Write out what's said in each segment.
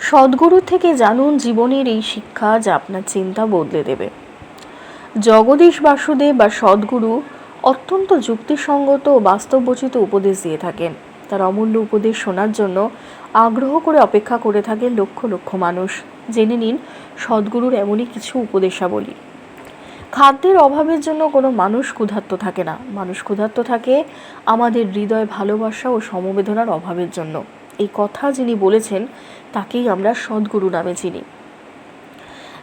সদ্গুরু থেকে জানুন জীবনের এই শিক্ষা যা আপনার চিন্তা বদলে দেবে। জগদীশ বাসুদেব বা সদ্গুরু অত্যন্ত যুক্তিসঙ্গত ও বাস্তবোচিত উপদেশ দিয়ে থাকেন। তার অমূল্য উপদেশ শোনার জন্য আগ্রহ করে অপেক্ষা করে থাকেন লক্ষ লক্ষ মানুষ। জেনে নিন সদ্গুরুর এমনই কিছু উপদেশাবলী। খাদ্যের অভাবের জন্য কোনো মানুষ ক্ষুধার্ত থাকে না, মানুষ ক্ষুধার্ত থাকে আমাদের হৃদয় ভালোবাসা ও সমবেদনার অভাবের জন্য। এই কথা যিনি বলেছেন তাকেই আমরা সদ্গুরু নামে চিনি।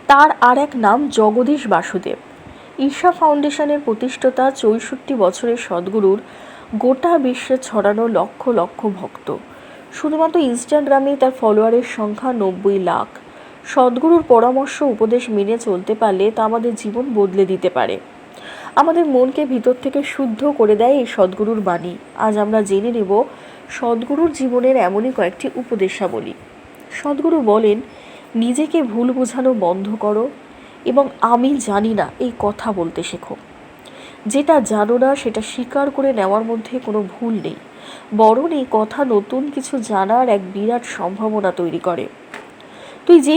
তার আর এক নাম জগদীশ বাসুদেব। ঈশা ফাউন্ডেশনের প্রতিষ্ঠাতা ৬৪ বছরের সদ্গুরুর গোটা বিশ্বে ছড়ানো লক্ষ লক্ষ ভক্ত। শুধুমাত্র ইনস্টাগ্রামে তার ফলোয়ারের সংখ্যা ৯০ লাখ। সদ্গুরুর পরামর্শ উপদেশ মেনে চলতে পারলে তা আমাদের জীবন বদলে দিতে পারে। আমাদের মনকে ভিতর থেকে শুদ্ধ করে দেয় এই সদ্গুরুর বাণী। আজ আমরা জেনে নেব সদ্গুরুর জীবনের এমনই কয়েকটি উপদেশাবলী। সদ্গুরু বলেন, নিজেকে ভুল বোঝানো বন্ধ করো এবং আমি জানি না এই কথা বলতে শেখো। যেটা জানো না সেটা স্বীকার করে নেওয়ার মধ্যে কোনো ভুল নেই, বরং এই কথা নতুন কিছু জানার এক বিরাট সম্ভাবনা তৈরি করে। তুমি যে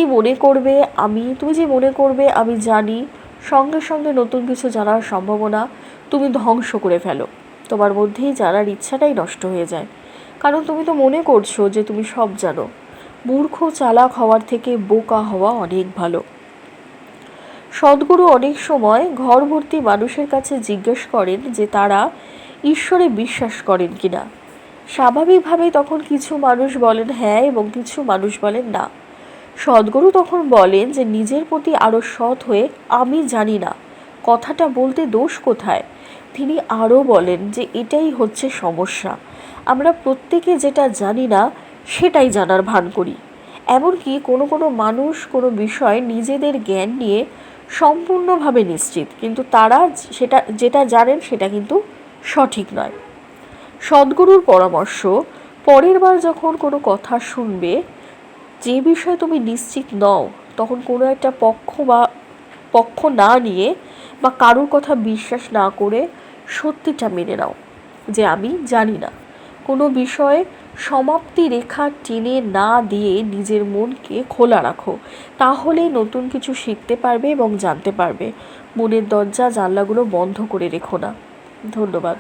মনে করবে আমি জানি, সঙ্গে সঙ্গে নতুন কিছু জানার সম্ভাবনা তুমি ধ্বংস করে ফেলো। তোমার মধ্যেই জানার ইচ্ছাটাই নষ্ট হয়ে যায়, কারণ তুমি তো মনে করছো যে তুমি সব জানো। মূর্খ চালাক হওয়ার থেকে বোকা হওয়া অনেক ভালো। সদ্গুরু অনেক সময় ঘর ভর্তি মানুষের কাছে জিজ্ঞেস করেন যে তারা ঈশ্বরে বিশ্বাস করেন কিনা। স্বাভাবিকভাবেই তখন কিছু মানুষ বলেন হ্যাঁ এবং কিছু মানুষ বলেন না। সদ্গুরু তখন বলেন যে নিজের প্রতি আরও সৎ হয়ে আমি জানি না কথাটা বলতে দোষ কোথায়। তিনি আরও বলেন যে এটাই হচ্ছে সমস্যা, আমরা প্রত্যেকে যেটা জানি না সেটাই জানার ভান করি। এমনকি কোনো মানুষ কোনো বিষয় নিজেদের জ্ঞান নিয়ে সম্পূর্ণভাবে নিশ্চিত, কিন্তু তারা যেটা জানেন সেটা কিন্তু সঠিক নয়। সদ্গুরুর পরামর্শ, পরের বার যখন কোনো কথা শুনবে যে বিষয়ে তুমি নিশ্চিত নও, তখন কোনো একটা পক্ষ না নিয়ে বা কারোর কথা বিশ্বাস না করে সত্যিটা মেনে নাও যে আমি জানি না। কোনো বিষয়ে সমাপ্তি রেখা টেনে না দিয়ে নিজের মনকে খোলা রাখো, তাহলে নতুন কিছু শিখতে পারবে এবং জানতে পারবে। মনের দরজা জানলাগুলো বন্ধ করে রেখো না। ধন্যবাদ।